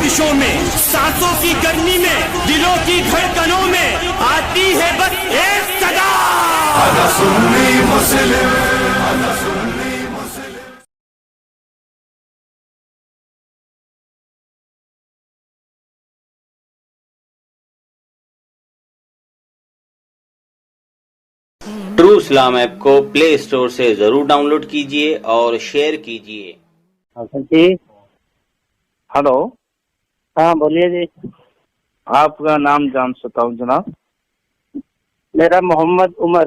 बारिशों में, सांसों की गर्मी में, दिलों की धड़कनों में आती है बस एक सदा, انا سنی مسلم. ٹرو اسلام ایپ کو پلے اسٹور سے ضرور ڈاؤن لوڈ کیجیے اور شیئر کیجیے. جی ہلو، ہاں بولیے جی. آپ کا نام جان سکتا ہوں جناب؟ میرا محمد عمر.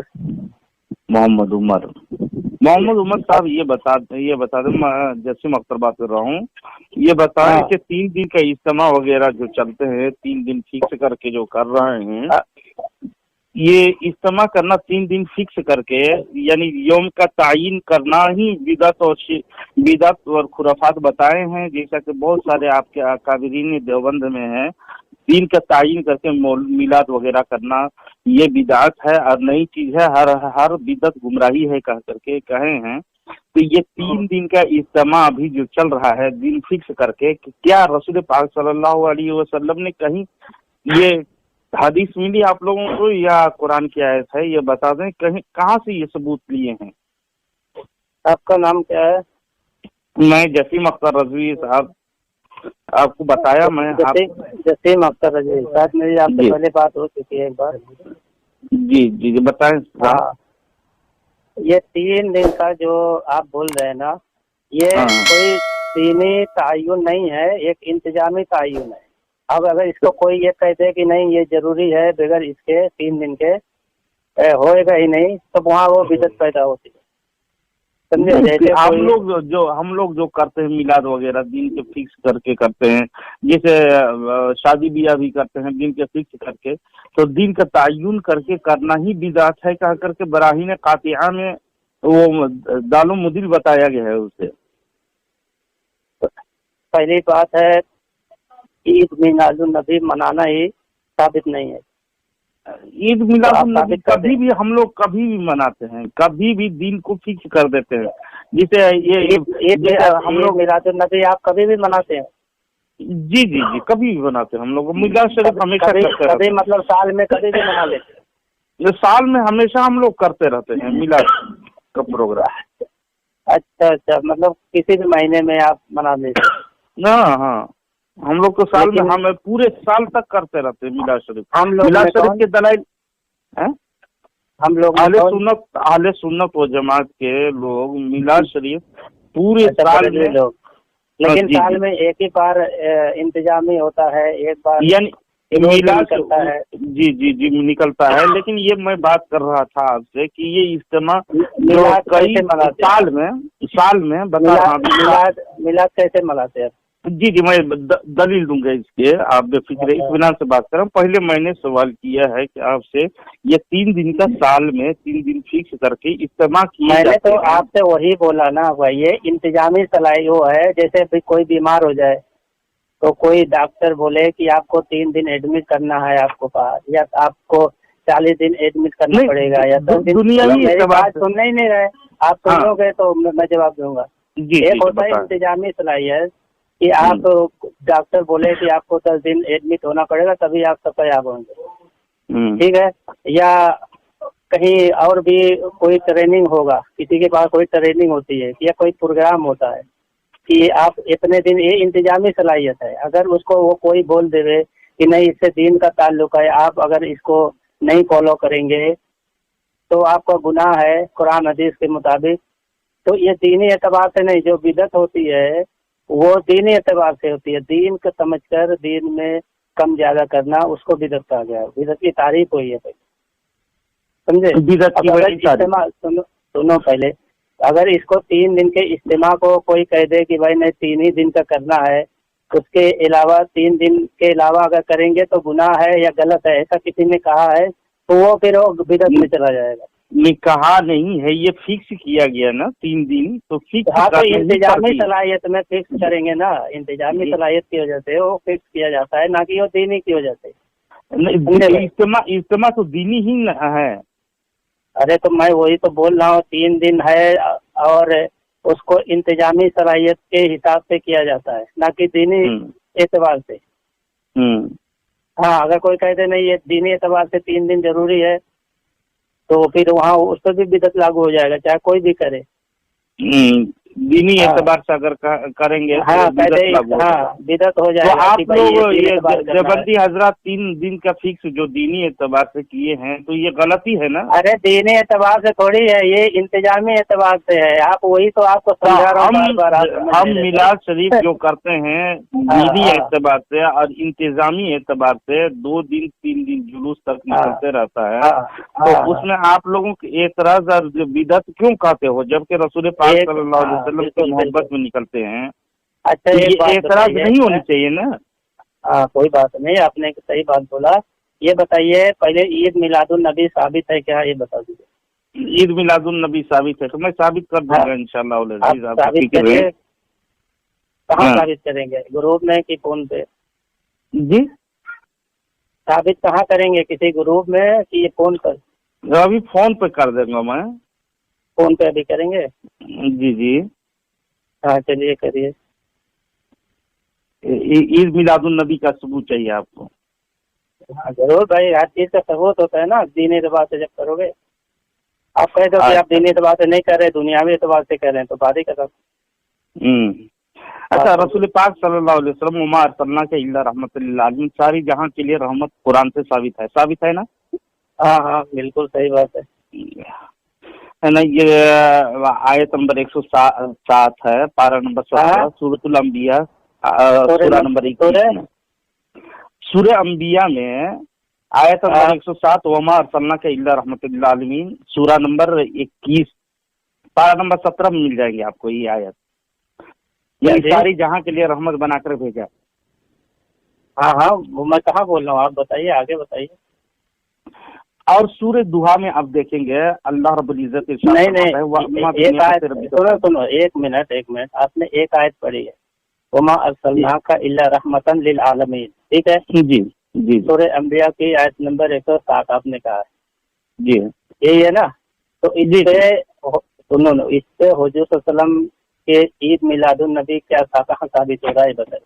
محمد عمر صاحب، یہ بتا دیں، میں جسیم اختر بات کر رہا ہوں. یہ بتائیں کہ 3 دن کا اجتماع وغیرہ جو چلتے ہیں، 3 دن فکس کر کے جو کر رہے ہیں، یہ اجتماع کرنا 3 دن فکس کر کے، یعنی یوم کا تعین کرنا ہی بدعت اور خرافات بتائے ہیں. جیسا کہ بہت سارے آپ کے اکابرین دیوبند میں ہیں، دین کا تعین کر کے میلاد وغیرہ کرنا یہ بدعت ہے اور نئی چیز ہے. ہر بدعت گمراہی ہے کہہ کر کے کہے ہیں. تو یہ 3 دن کا اجتماع ابھی جو چل رہا ہے دن فکس کر کے، کیا رسول پاک صلی اللہ علیہ وسلم نے کہیں یہ حدیث ملی آپ لوگوں کو یا قرآن کی آیت ہے؟ یہ بتا دیں کہاں سے یہ ثبوت لیے ہیں. آپ کا نام کیا ہے؟ میں جسیم اختر رضوی صاحب، آپ کو بتایا میں. جسیم اختر رضوی صاحب، میری آپ سے پہلے بات ہو چکی ہے ایک بار. جی بتائیں. ہاں، یہ 3 دن کا جو آپ بول رہے ہیں نا، یہ کوئی دینی تعین نہیں ہے، ایک انتظامی تعین ہے. اب اگر اس کو کوئی یہ کہتے کہ نہیں یہ ضروری ہے، بغیر اس کے 3 دن کے ہوئے گا ہی نہیں، تو وہاں وہ بدعت پیدا ہوتی ہے. ہم لوگ جو کرتے ہیں میلاد وغیرہ دن کے فکس کر کے کرتے ہیں، جیسے شادی بیاہ بھی کرتے ہیں دن کے فکس کر کے، تو دن کا تعین کر کے کرنا ہی بدعت ہے کہہ کر کے براہین قاطعہ میں وہ دال و مدل بتایا گیا ہے. اسے پہلی بات ہے، عید میلاد النبی منانا ہی ثابت نہیں ہے. عید میلاد النبی کبھی بھی ہم لوگ کبھی بھی مناتے ہیں، کبھی بھی دن کو فکس کر دیتے ہیں. جسے ہم لوگ میلاد النبی آپ کبھی بھی مناتے ہیں؟ جی کبھی بھی مناتے ہیں. ہم لوگ میلاد شریف ہمیشہ کرتے ہیں. مطلب سال میں کبھی بھی منا لیتے ہیں؟ سال میں ہمیشہ ہم لوگ کرتے رہتے ہیں میلاد کا پروگرام. اچھا، مطلب کسی بھی مہینے میں آپ منا لیتے ہیں؟ ہاں، ہم لوگ تو سال میں ہم پورے سال تک کرتے رہتے ہیں میلاد شریف. میلاد شریف کے دلائل ہم لوگ اہل سنت و جماعت کے لوگ میلاد شریف پورے سال میں لوگ، لیکن سال میں ایک ہی بار انتظامی ہوتا ہے، ایک بار یعنی میلاد کرتا ہے. جی نکلتا ہے. لیکن یہ میں بات کر رہا تھا آپ سے کہ یہ اجتماع جو کئی سال میں میلاد کیسے مناتے ہیں؟ جی میں دلیل دوں گا اس کے، آپ بے فکر اطمینان سے بات کریں. پہلے میں نے سوال کیا ہے کہ آپ سے یہ 3 دن کا سال میں 3 دن فکس کر کے اجتماع کیا. میں نے تو آپ سے وہی بولا نا بھائی، یہ انتظامی صلاحیت وہ ہے جیسے کوئی بیمار ہو جائے تو کوئی ڈاکٹر بولے کہ آپ کو 3 دن ایڈمٹ کرنا ہے آپ کو پاس، یا آپ کو 40 دن ایڈمٹ کرنا پڑے گا، یا 10 دن. میری بات سننا ہی نہیں رہے آپ، سنو گے تو میں جواب دوں گا. ایک ہوتا ہے انتظامی صلاحیت کہ آپ ڈاکٹر بولے کہ آپ کو 10 دن ایڈمٹ ہونا پڑے گا تبھی آپ سفیاب ہوں گے، ٹھیک ہے. یا کہیں اور بھی کوئی ٹریننگ ہوگا، کسی کے پاس کوئی ٹریننگ ہوتی ہے یا کوئی پروگرام ہوتا ہے کہ آپ اتنے دن، یہ انتظامی صلاحیت ہے. اگر اس کو وہ کوئی بول دے کہ نہیں اس سے دین کا تعلق ہے، آپ اگر اس کو نہیں فالو کریں گے تو آپ کا گناہ ہے قرآن حدیث کے مطابق. تو یہ دینی اعتبار سے نہیں، جو بدعت ہوتی ہے وہ دینی اعتبار سے ہوتی ہے. دین کو سمجھ کر دین میں کم زیادہ کرنا اس کو بدعت کہا گیا ہے. بدعت کی تعریف ہوئی ہے پہلے، سمجھے. سنو پہلے، اگر اس کو 3 دن کے اجتماع کو کوئی کہہ دے کہ بھائی نہیں 3 ہی دن کا کرنا ہے، اس کے علاوہ 3 دن کے علاوہ اگر کریں گے تو گناہ ہے یا غلط ہے، ایسا کسی نے کہا ہے تو وہ پھر وہ بدعت میں چلا جائے گا. نہیں کہا نہیں ہے، یہ فکس کیا گیا نا 3 دن، تو فکس. ہاں، تو انتظامی صلاحیت میں فکس کریں گے نا، انتظامی صلاحیت کی وجہ سے وہ فکس کیا جاتا ہے، نہ کہ وہ دینی کی وجہ سے. اجتماع تو دینی ہی ہے. ارے تو میں وہی تو بول رہا ہوں، 3 دن ہے اور اس کو انتظامی صلاحیت کے حساب سے کیا جاتا ہے، نہ کہ دینی एतबार से। हाँ, अगर कोई कहते नहीं ये दीनी एतबार से 3 दिन जरूरी है तो फिर वहाँ उस पर भी बिदअत लागू हो जाएगा, चाहे कोई भी करे। दीनी एतबार से अगर करेंगे हाँ, तो बिदअत लागू होगा। हाँ, बिदअत हो तो जाएगा। आप कि भाई लोग दीनी ये एतबार करना है। देवबंदी हजरात 3 दिन का फिक्स जो दीनी एतबार से किए हैं तो ये गलती है ना? अरे दीनी एतबार से थोड़ी है, ये इंतजामी एतबार से है। आप वही तो आपको समझा रहा हूँ बार-बार, आप समझ हम नहीं रहे। मिलाद शरीफ जो करते हैं दीनी एतबार से और इंतजामी एतबार से 2 दिन 3 दिन जुलूस तक निकलते रहता है, तो उसमें आप लोगों के एतराज और बिदअत क्यों कहते हो जबकि रसूल पाक सल्लल्लाहु अलैहि वसल्लम की मोहब्बत में निकलते हैं? अच्छा, तो एक ये बात एतराज बताइए। नहीं होनी चाहिए ना? हाँ, कोई बात नहीं, आपने एक सही बात बोला। ये बताइए पहले ईद मिलादुन नबी साबित है क्या, ये बता दीजिए। ईद मिलादुन नबी साबित है तो मैं साबित कर दूंगा इंशाल्लाह। आप साबित करिए। कहाँ साबित करेंगे, ग्रुप में कि फोन पे? जी, साबित कहाँ करेंगे, किसी ग्रुप में कि ये फोन पर? अभी फोन पे कर दूंगा मैं। फोन पे अभी करेंगे? जी जी। हाँ, चलिए करिए। ईद मिलादुन नबी का सबूत चाहिए आपको? हाँ जरूर भाई, हर चीज का सबूत होता है ना दीनी एतबार से। जब करोगे आप कह दो कि आप दीनी एतबार से नहीं कर रहे, दुनियावी एतबार से कर रहे हैं, तो बात ही खत्म। अच्छा, रसूल पाक सल्लल्लाहु अलैहि वसल्लम वमा अरसलनाका इल्ला रहमतल लिल आलमीन, सारी जहां के लिए रहमत कुरान से साबित है ना? हाँ हाँ, बिल्कुल सही बात है ना? ये आयत नंबर 107 है, पारा नंबर 17, सूरतुल अंबिया, सूरा नंबर 21, सूरह अंबिया में आयत नंबर 107, वमा अरसलनाका इल्ला रहमतल लिल आलमीन, सूरा नंबर 21, पारा नंबर 17 में मिल जाएंगे आपको ये आयत। ये सारी जहां के लिए रहमत बनाकर भेजा। हाँ हाँ, वो मैं कहाँ बोल रहा हूँ, आप बताइए, आगे बताइए। और सूरह दुहा में आप देखेंगे अल्लाह रब्बुल इज्जत इरशाद नहीं फरमाता है, एक आयत सुनो, एक मिनट, आपने एक आयत पढ़ी है, वमा अरसलनाका इल्ला रहमतन लिल आलमीन, ठीक है? जी जी। सूरह अंबिया की आयत नंबर 107 आपने कहा है जी, यही है ना? तो इससे हुजूर सल्लल्लाहु के ईद मिलादुन नबी क्या कहाँ साबित हो रहा है, बताइए।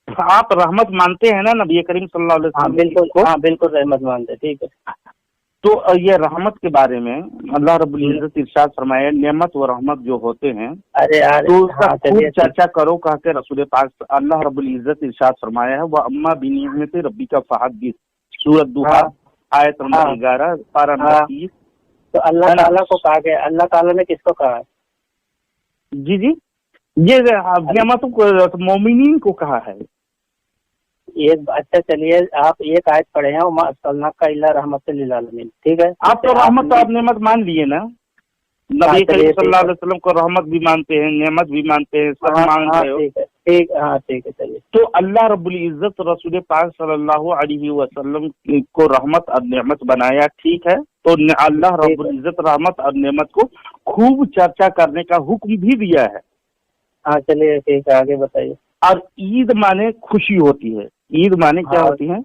आप रहमत मानते हैं ना नबी करीम सल्लल्लाहु अलैहि वसल्लम? बिल्कुल, हाँ बिल्कुल रहमत मानते, ठीक है। तो ये रहमत के बारे में अल्लाह रब्बुल इज्जत इरशाद फरमाया, नेमत व रहमत जो होते हैं, अरे यार, तो उसका खूब चर्चा करो कह के रसूल पाक अल्लाह रब्बुल इज्जत इरशाद फरमाया है, वह अम्मा बिनियमत रब्बी का फहदीस, सूरत दुहा आयत नंबर 11, पारा नंबर 30। तो अल्लाह ताला को कहा गया, अल्लाह ताला ने किसको कहा है? जी जी, ये नेमतों को मोमिनीन को कहा है। अच्छा चलिए, आप एक आयत पढ़े हैं, वमा अरसलनाका इल्ला रहमतल लिल आलमीन, ठीक है? आप तो रहमत तो आप नेमत मान लिए ना? नबी करीम सल्लल्लाहु अलैहि वसल्लम को रहमत भी मानते हैं, नेमत भी मानते हैं, सब मानते हो। ठीक है, चलिए। तो अल्लाह रब्बुल इज्जत रसूल पाक सल्लल्लाहु अलैहि वसल्लम को रहमत और नेमत बनाया, ठीक है? तो अल्लाह रब्बुल इज्जत रहमत और नेमत को खूब चर्चा करने का हुक्म भी दिया है। हाँ चलिए, ठीक है, आगे बताइए। और ईद माने खुशी होती है। ईद माने क्या होती है?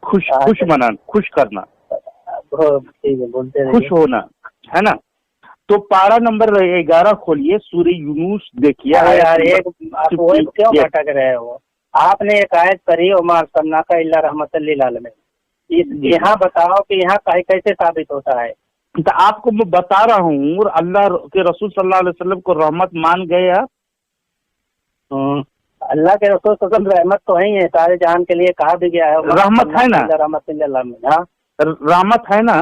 खुश मनाना, खुश करना, ठीक है, बोलते रहिए। खुश होना, है ना? तो पारा नंबर 11 खोलिए, सूरह यूनुस देखिए। यार आप क्यों भटक रहे हो? आपने एक आयत पढ़ी, वमा अरसलनाका इल्ला रहमतल लिल आलमीन, यहाँ बताओ कि यहाँ कैसे साबित होता है? तो आपको मैं बता रहा हूँ, और अल्लाह के रसूल सल्लल्लाहु अलैहि वसल्लम को रहमत मान गए आप? अल्लाह के रसूल सल्लल्लाहु अलैहि वसल्लम रहमत तो है ही है, सारे जहान के लिए कहा भी गया है, रहमत है ना? रहमत रहमत है ना?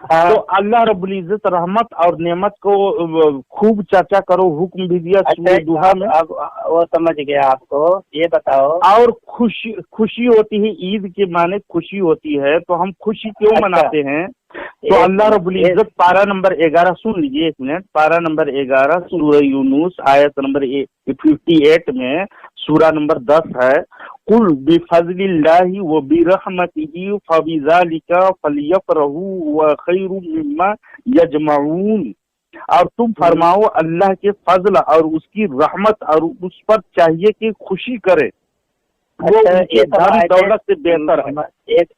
तो अल्लाह रब्बुल इज्जत रहमत और नेमत को खूब चर्चा करो, हुक्म भी दिया सूरह दुहा में। अब वो समझ गया, आपको ये बताओ। और खुशी होती है, ईद के माने खुशी होती है, तो हम खुशी क्यों मनाते हैं? तो अल्लाह रब्बुल इज्जत पारा नंबर 11 सुन लीजिए, एक मिनट, पारा नंबर 11 सूरह यूनुस आयत नंबर 58 में सूरा नंबर 10 है, कुल बिफज़लिल्लाहि व बिरहमतिही फबिज़ालिका फलियफ़रहू व खैरुम मिम्मा यजमऊन। और तुम फरमाओ अल्लाह के फजल और उसकी रहमत और उस पर चाहिए कि खुशी करे। वो उनकी धन दौलत से बेहतर है।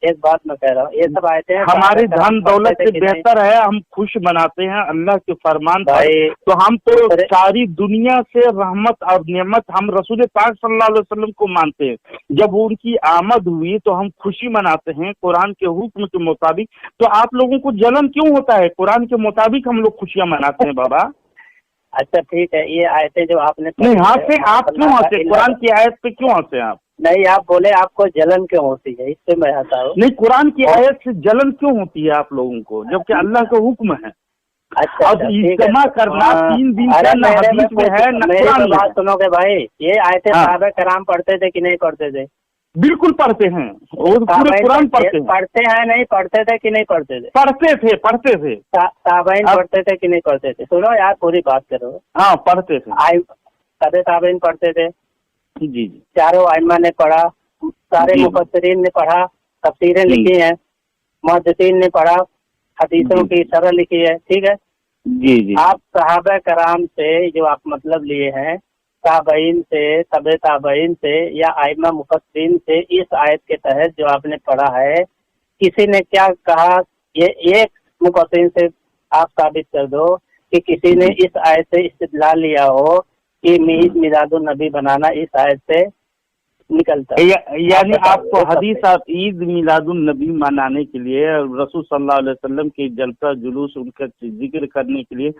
एक बात मैं कह रहा हूँ, ये सब आयतें हमारी धन दौलत से बेहतर है, हम खुश मनाते हैं अल्लाह के फरमान पर। तो हम तो सारी दुनिया से रहमत और नेमत हम रसूल पाक सल्लल्लाहु अलैहि वसल्लम को मानते हैं। जब उनकी आमद हुई तो हम खुशी मनाते हैं कुरान के हुक्म के मुताबिक। तो आप लोगों को जलन क्यों होता है? कुरान के मुताबिक हम लोग खुशियां मनाते हैं बाबा। अच्छा ठीक है, ये आयतें जो आपने नहीं हंसे, आप क्यों हंसे? कुरान की आयत पे क्यों हंसे आप? नहीं, आप बोले आपको जलन क्यों होती है, इससे मैं हंसा हूँ। नहीं, कुरान की आयत से जलन क्यों होती है आप लोगों को, जबकि अल्लाह का हुक्म है। अच्छा, अब इज्तिमा करना 3 दिन का न हदीस में है न कुरान में। बात सुनोगे भाई, ये आयतें सहाबा कराम पढ़ते थे कि नहीं पढ़ते थे? बिल्कुल पढ़ते हैं, और पूरे कुरान पढ़ते हैं। पढ़ते हैं नहीं पढ़ते थे कि नहीं पढ़ते थे? पढ़ते थे। ताबईन पढ़ते थे कि नहीं पढ़ते थे? सुनो यार, पूरी बात करो। हाँ पढ़ते थे, तबे ताबईन पढ़ते थे जी। चारों आइमा ने पढ़ा, सारे मुफस्सिरीन ने पढ़ा, तफसीरें लिखी हैं, मुहद्दिसीन ने पढ़ा, हदीसों की शरह लिखी है, ठीक है जी। आप सहाबा कराम से जो आप मतलब लिए हैं, ताबईन से, तबे ताबईन से या आइमा मुफस्सिरीन से, इस आयत के तहत जो आपने पढ़ा है, किसी ने क्या कहा? ये एक मुफस्सिरीन से आप साबित कर दो कि किसी ने इस आयत से इस्तिदलाल लिया हो कि मिलादुन नबी बनाना इस आयत से निकलता है। यानी आपको हदीस, आप ईद मिलादुन नबी मनाने के लिए रसूल सल्लल्लाहु अलैहि वसल्लम के जलसा जुलूस उनका जिक्र करने के लिए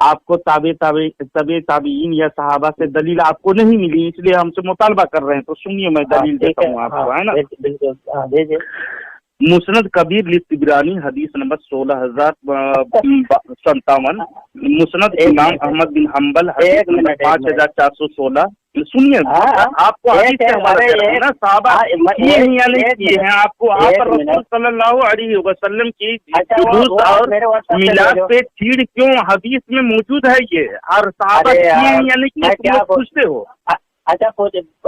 आपको तबे ताबीन या सहाबा से दलील आपको नहीं मिली, इसलिए हमसे मुतालबा कर रहे हैं। तो सुनिए, मैं दलील देता हूँ आपको, है ना? बिल्कुल। मुस्नद कबीर लितिबरानी हदीस नंबर 16,057, मुस्नद इमाम अहमद बिन हम्बल हदीस नंबर 5416। सुनिए, आपको हदीस से हवाला दे रहा हूं ना, साहबा ये किए हैं आपको। आप रसूल सल्लल्लाहु अलैहि वसल्लम की जुलूस और मिलाद पे चीड़ क्यों हदीस में मौजूद है ये, और साहबा यानी कि आप पूछते हो। अच्छा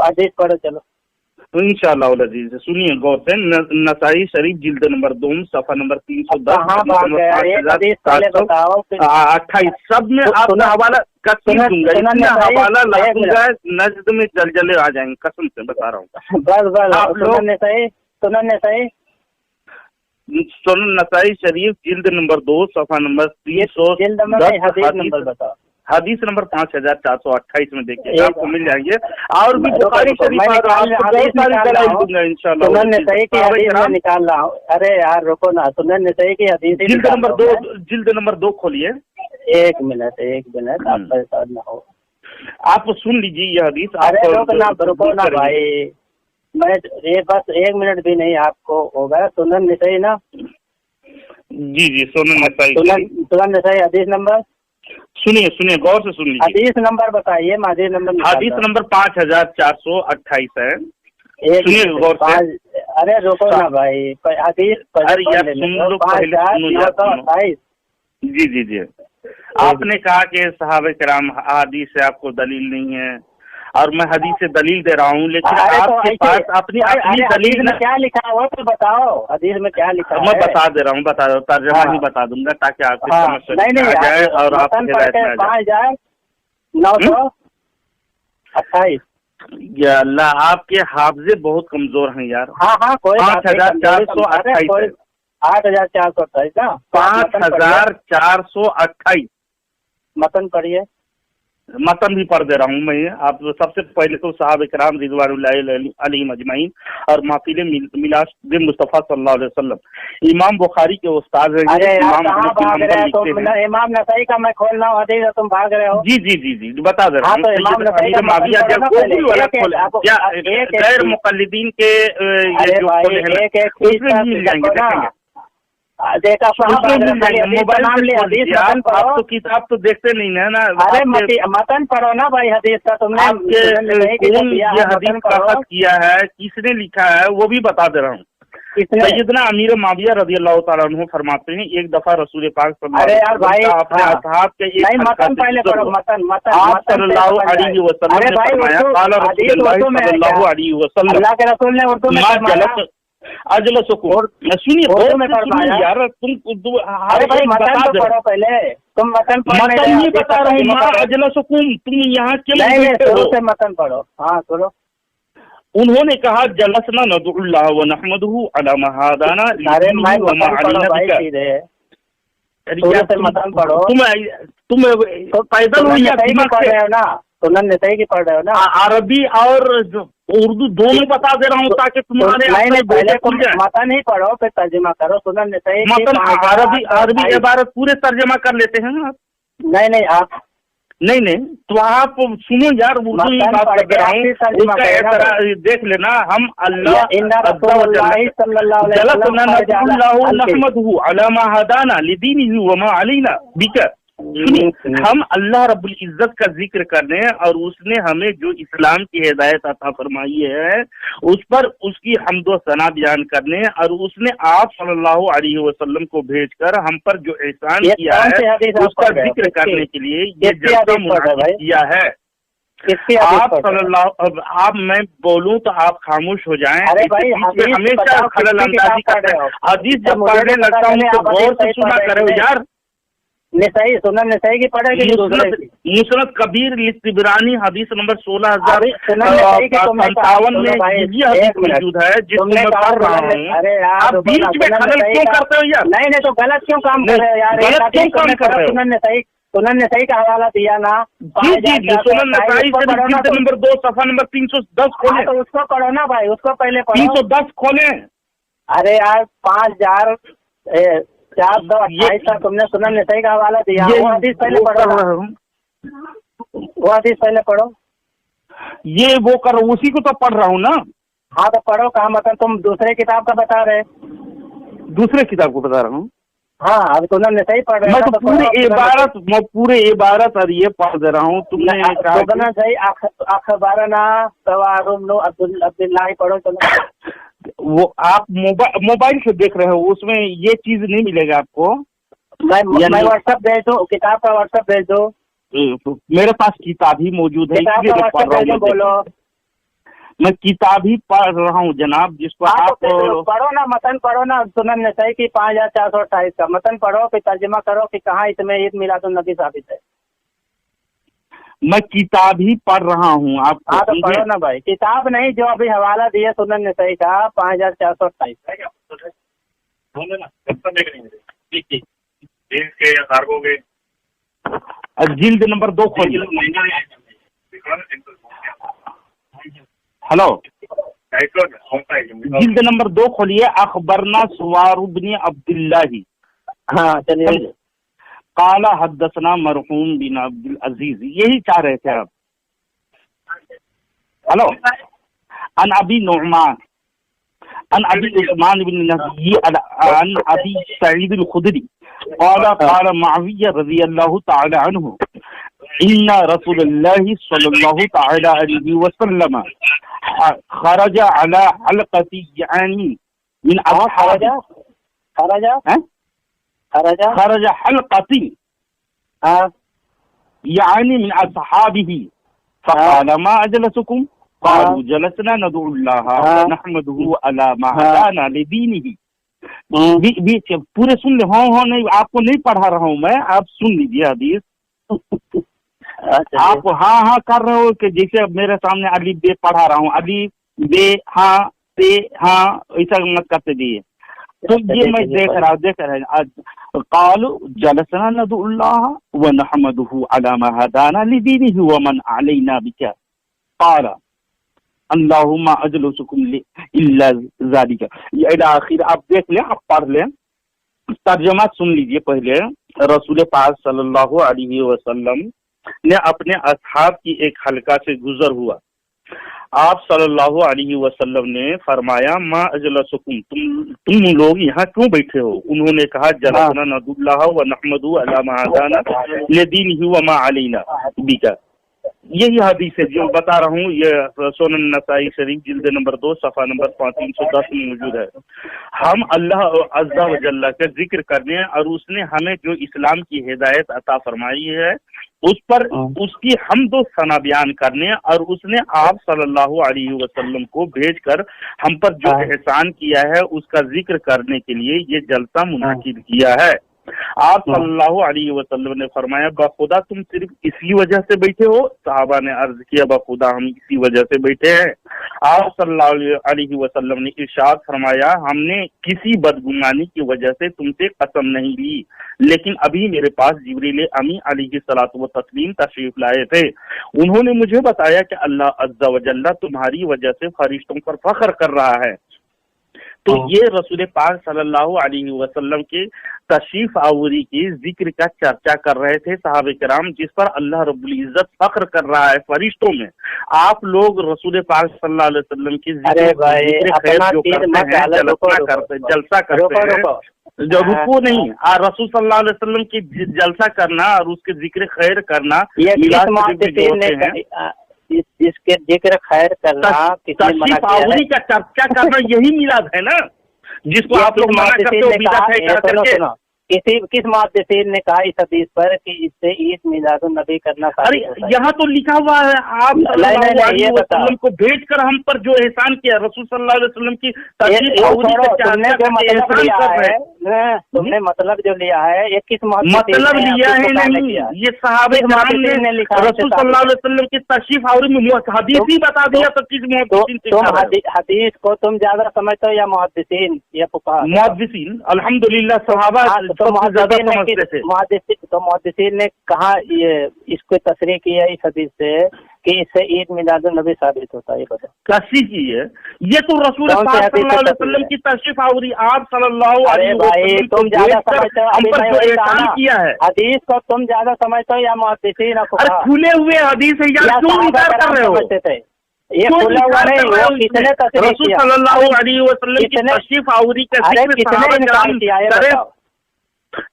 हदीस पढ़ो चलो इंशाअल्लाह अजीज। सुनिए गौर से, नसाई शरीफ जिल्द नंबर 2 सफा नंबर 310 58 सब में आपका हवाला कसम दूंगा, इतना हवाला लगूंगा नजद में जलजले आ जाएंगे, कसम से बता रहा हूँ। बस आप लोग सुनन नसाई शरीफ जिल्द नंबर 2 सफा नंबर 310 हदीस नंबर 5428 में देखिए, आपको मिल जाएंगे। और भी बुखारी शरीफ इंशाल्लाह निकाल रहा हूँ। अरे यार रुको ना, सुनन नसाई की हदीस जिल्द नंबर 2 खोलिए। एक मिनट आप परेशान ना हो, आप सुन लीजिए ये हदीस। अरे रुको ना भाई, मैं ये बस 1 मिनट भी नहीं आपको होगा। सुनन नसाई ना? जी सुनन नसाई हदीस नंबर सुनिए गौर से सुन लीजिए। हदीस नंबर बताइए, हदीस नंबर 5448 है। सुनिए गौर से। अरे रुको ना भाई, हदीस जी। आपने कहा कि सहाबे किराम हदीस से आपको दलील नहीं है, और मैं हदीस से दलील दे रहा हूँ, लेकिन आपके पास अपनी दलील में क्या लिखा हुआ तो बताओ, हदीस में क्या लिखा है? मैं बता दे रहा हूँ, तर्जमा ही बता दूंगा ताकि आपकी समझ आ जाए और आप 5928। या अल्लाह, आपके हाफजे बहुत कमजोर हैं यार। हाँ कोई 5428 8428 ना, 5428 मतन पढ़िए। मतन भी पढ़ दे रहा हूँ मैं। आप सबसे पहले तो साहब इकराम रिज़वानुल्लाहि अलैहिम अजमईन और माफिले मिलाद मुस्तफ़ा सल्लल्लाहु अलैहि वसल्लम, इमाम बुखारी के उस्ताद हैं। इमाम नसाई का मैं खोल रहा हूँ हदीस, तुम भाग रहे हो। जी बता दे रहा हूँ। गैर मुक़ल्लिदीन के आप तो किताब तो देखते नहीं है ना। अरे मतन पढ़ो ना भाई हदीस का, तुमने ये हदीस का खत किया है, किसने लिखा है वो भी बता दे रहा हूँ। सैयदना अमीर माविया रज़ी अल्लाह तआला अन्हु फरमाते हैं, एक दफा रसूल पाक अपने असहाब के मतन पहले पढ़ो, मतन सल्लल्लाहु अलैहि वसल्लम ने फरमाया, क़ाला सल्लल्लाहु अलैहि वसल्लम, अल्लाह के रसूल ने उर्दू में सुनिए यार, तुम अरे भाई मतन तो पढ़ो पहले, तुम मतन नहीं बता रहा हूँ। तुम यहाँ क्यों से मतन पढ़ो। हाँ सुनो, उन्होंने कहा जलसना नदुल्लाह व नहमदुहु अला मा हदाना लिदीनिही व मा अलैना बिका। तुम पैदल हो या दिमाग से ना? सुनन नसाई की पढ़ रहे हो ना? अरबी और उर्दू दोनों बता दे रहा हूँ ताकि तुम्हारे पहले मतन ही पढ़ो फिर तर्जुमा करो। सुनन नसाई मतन अरबी इबारत पूरे तर्जुमा कर लेते हैं आप? नहीं आप नहीं तो आप सुनो यार, उर्दू में बात कर रहा हूँ, देख लेना। हम अल्लाह अला मा हदाना लिदीनिही व मा अलैना बिका। हम अल्लाह रब्बुल इज्जत का जिक्र करने और उसने हमें जो इस्लाम की हिदायत अता फरमाई है उस पर उसकी हम्दो सना बयान करने और उसने आप सल्लल्लाहु अलैहि वसल्लम को भेजकर हम पर जो एहसान किया है उसका जिक्र करने के लिए ये जलसा मुनाकिद किया है। आप सल्लल्लाहु, आप मैं बोलूं तो आप खामोश हो जाएं। अरे भाई हमेशा खलल अंदाजी करते हैं। हदीस जब पढ़ने लगता हूँ तो गौर से सुना करो यार। नसाई सुनन नसाई की पढ़ेगी मुसनद कबीर तिबरानी हदीस नंबर 16,057 में ये हदीस मौजूद है जिसमें मैं पढ़ रहा हूँ। आप बीच में खलल क्यों करते हो यार? नहीं तो गलत क्यों काम कर रहे हो यार? गलत क्यों काम कर रहे हो? सुनन नसाई का हवाला दिया ना? जी सुनन नसाई नंबर 2 सफा नंबर 310 खोले तो उसको पढ़ो ना भाई, उसको पहले पढ़ो। 310 खोले। अरे यार 5,428 का तुमने सुनन नसाई का हवाला दिया। वो हदीस पहले पढ़ो, वो हदीस पहले पढ़ो। ये वो करो, उसी को तो पढ़ रहा हूँ ना। हाँ तो पढ़ो। कहा मतलब तुम दूसरे किताब का बता रहे? दूसरे किताब को बता रहा हूँ। हाँ अब सुनन नसाई पढ़ रहे मैं तो पूरे इबारत और ये पढ़ दे रहा हूँ। तुमने सुनन नसाई अखबारना तवारुम अब्दुल्लाह पढ़ो। चलो वो आप मोबाइल से देख रहे हो, उसमें ये चीज नहीं मिलेगा आपको। मैं व्हाट्सएप भेज दो, किताब का व्हाट्सएप भेज दो। मेरे पास किताब ही मौजूद है, इसलिए तो पढ़ रहा हूँ। बोलो मैं किताब ही पढ़ रहा हूँ जनाब, जिसको आप पढ़ो ना, मतन पढ़ो ना। सुनन नसाई की 5,428 का मतन पढ़ो, फिर तर्जुमा करो कि कहाँ इसमें ईद मिलादुन नबी साबित है। मैं किताब ही पढ़ रहा हूँ। आप हाँ तो पढ़ो ना भाई, किताब नहीं जो अभी हवाला दिया सुनन नसाई का 5,428 जिल्द नंबर 2 खोलिए। हेलो, जिल्द नंबर 2 खोलिए। अखबरना सुवार बिन अब्दुल्लाह। हाँ चलिए। काला हद्दसना मरहूम बिन अब्दुल अजीज, यही चाह रहे थे आप। हेलो, अन अबी नुअमान अन अबी उस्मान बिन नबी अन अबी सईद अल-खुदरी काला काला मुआविया रज़ियल्लाहु तआला अन्हु इन्ना रसूलुल्लाह सल्लल्लाहु तआला अलैहि वसल्लम खरजा अला हलक़ती यानी मिन असहाबी खरज हलक़ती यानी मिन असहाबिही फ़क़ाल मा अजलसुकुम क़ालू जलसना नदुल्लाह व नहमदुहु अला मा हदाना लिदीनिही। पूरे सुन ले। हाँ नहीं, आपको नहीं पढ़ा रहा हूँ मैं, आप सुन लीजिए हदीस। आप हाँ कर रहे हो कि जैसे मेरे सामने अली बे पढ़ा रहा हूँ, अली बे हाँ ते हाँ, ऐसा मत करते दिए। तो ये मैं देख रहा आज कालू जलसना नदुल्लाह व नहमदुहु अला मा हदाना लिदीनिही व मन अलैना बिका काल अल्लाहुम्मा अजलुसुकुम इल्ला ज़ालिका। ये आखिर आप देख लें, आप पढ़ लें, तर्जुमा सुन लीजिए पहले। रसूल पाक सल्लल्लाहु अलैहि वसल्लम ने अपने असहाब की एक हलका से गुजर हुआ। आप सल्लल्लाहु अलैहि वसल्लम ने फरमाया मा अजलसुकुम, तुम लोग यहाँ क्यों बैठे हो? उन्होंने कहा जलसना नदुल्लाह व नहमदुहु अला मा हदाना लिदीनिही व मा अलैना बिका। यही हदीस है जो बता रहा हूँ। ये सुनन नसाई शरीफ जिल्द नंबर 2 सफा नंबर 310 में मौजूद है। हम अल्लाह अज़्ज़ा व जल्ला का जिक्र करने और उसने हमें जो इस्लाम की हिदायत अता फरमाई है उस पर उसकी हम्दो सना बयान करने और उसने आप सल्लल्लाहु अलैहि वसल्लम को भेजकर हम पर जो एहसान किया है उसका जिक्र करने के लिए ये जलसा मुनाकिद किया है। आप सल्लल्लाहु अलैहि वसल्लम ने फरमाया, बखुदा तुम सिर्फ इसी वजह से बैठे हो? सहाबा ने अर्ज किया, बखुदा हम इसी वजह से बैठे हैं। आप सल्लल्लाहु अलैहि वसल्लम ने इरशाद फरमाया, हमने किसी बदगुमानी की वजह से तुमसे कसम नहीं ली, लेकिन अभी मेरे पास जिब्रील अमी अलैहिस्सलातु व तस्लीम तशरीफ लाए थे। उन्होंने मुझे बताया कि अल्लाह अज़्ज़ा व जल्ला तुम्हारी वजह से फरिश्तों पर फख्र कर रहा है। तो ये रसूल पाक सल्लल्लाहु अलैहि वसल्लम के तशरीफ आवरी की जिक्र का चर्चा कर रहे थे साहबे किराम, जिस पर अल्लाह रब्बुल इज्जत फख्र कर रहा है फरिश्तों में। आप लोग रसूल पाक सल्लल्लाहु अलैहि वसल्लम की जिक्र खैर जो करते हैं, जलसा करते हैं, जो रुको नहीं, रसूल सल्लल्लाहु अलैहि वसल्लम की जलसा करना और उसके जिक्र खैर करना, इसके जिक्र खैर करना, आवरी का चर्चा करना, यही मिलाद है ना, जिसको आप लोग मना करते हो बिदअत है करके। किस मुहद्दिसीन ने कहा इस हदीस पर कि इससे ईद मिलादुन नबी करना? अरे यहाँ तो लिखा हुआ है, आप सल्लल्लाहु अलैहि वसल्लम को भेजकर हम पर जो एहसान किया, रसूल सल्लल्लाहु अलैहि वसल्लम की तुमने मतलब जो लिया है ये किस मतलब लिया है? नहीं, ये सहाबे किराम ने रसूल सल्लल्लाहु अलैहि वसल्लम की तशरीफ आवरी में हदीस ही बता दिया, तो किस मुहद्दिसीन? हदीस को तुम ज्यादा समझते हो या मुहद्दिसीन या फुक़हा? मुहद्दिसीन, अल्हम्दुलिल्लाह सहाबा तो मुहद्दिसीन ने कहा ये इसको तशरीह की है इस हदीस से कि इससे ईद मिलादुन नबी साबित होता है। ये बताओ कसी की है? ये तो रसूल सल्लल्लाहु अलैहि वसल्लम की तशरीफ आवरी, आप सल्लल्लाहु अलैहि वसल्लम तुम ज्यादा समझते हो किया है। हदीस को तुम ज्यादा समझते हो या मुहद्दिसीन? अरे खुले हुए हदीस है यार, क्यों इनकार कर रहे हो? ये खुला हुआ नहीं, वो किसने तशरीह रसूल सल्लल्लाहु अलैहि वसल्लम की तशरीफ आवरी का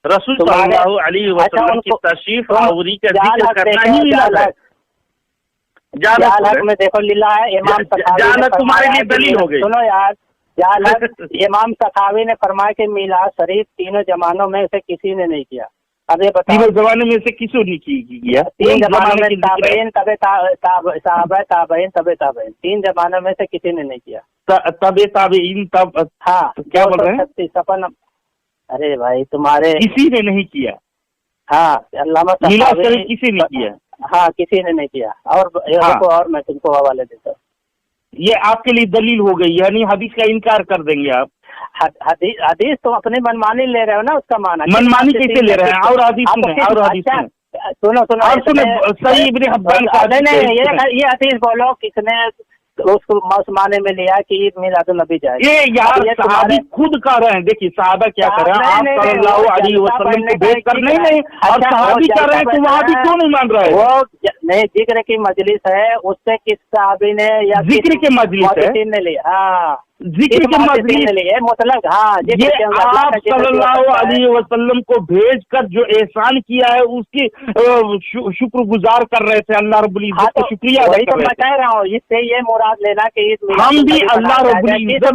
रसूल सल्लल्लाहु अलैहि वसल्लम की तशरीफ आवरी का जिक्र करना ही मिलाद है। जालक में देखो लीला है, इमाम जालक तुम्हारे लिए दलील हो गई। सुनो यार, जालक इमाम सखावी ने फरमाया कि मिलाद शरीफ तीनों जमानों में से किसी ने नहीं किया। अब ये बताओ, तीनों जमाने में से किसी ने किया? तीन जमानों में ताबईन, तबे ताबईन, तबे ताबईन, तीन जमानों में से किसी ने नहीं किया। तबे ताबईन, तब हाँ क्या बोल रहे हैं? सपन, अरे भाई तुम्हारे किसी ने नहीं किया। हाँ, अल्लामा किसी ने किया? हाँ, किसी ने नहीं किया। और मैं तुमको हवाले देता हूँ, ये आपके लिए दलील हो गई, यानी हदीस का इनकार कर देंगे आप? हदीस तुम अपनी मनमानी ले रहे हो ना, उसका माना मनमानी कैसे ले रहे हैं? और हदीस सुने, और हदीस सुनो और सुने, सही इब्ने हिब्बान का ये हदीस बोलो किसने उसको उस माने में लिया कि ईद मिलादुन नबी जाए? ये यार सहाबी खुद कह रहे हैं। देखिए सहाबा क्या कर रहे हैं, आप सल्लल्लाहु अलैहि वसल्लम को भेज कर नहीं, और सहाबी कह रहे हैं कि वहाँ भी क्यों नहीं मान रहे? वो नहीं, जिक्र की मजलिस है, उससे किस सहाबी ने या जिक्र की मजलिस है ने लिया? हाँ, जिक्र की मजलिस ने लिए मतलब। हाँ, ये आप सल्लल्लाहु अलैहि वसल्लम को भेज कर जो एहसान किया है उसकी शुक्रगुजार कर रहे थे, अल्लाह रब्बुल इज्जत का शुक्रिया अदा कर रहे थे। मैं कह रहा हूँ, इससे ये मुराद लेना कि हम भी अल्लाह रब्बुल इज्जत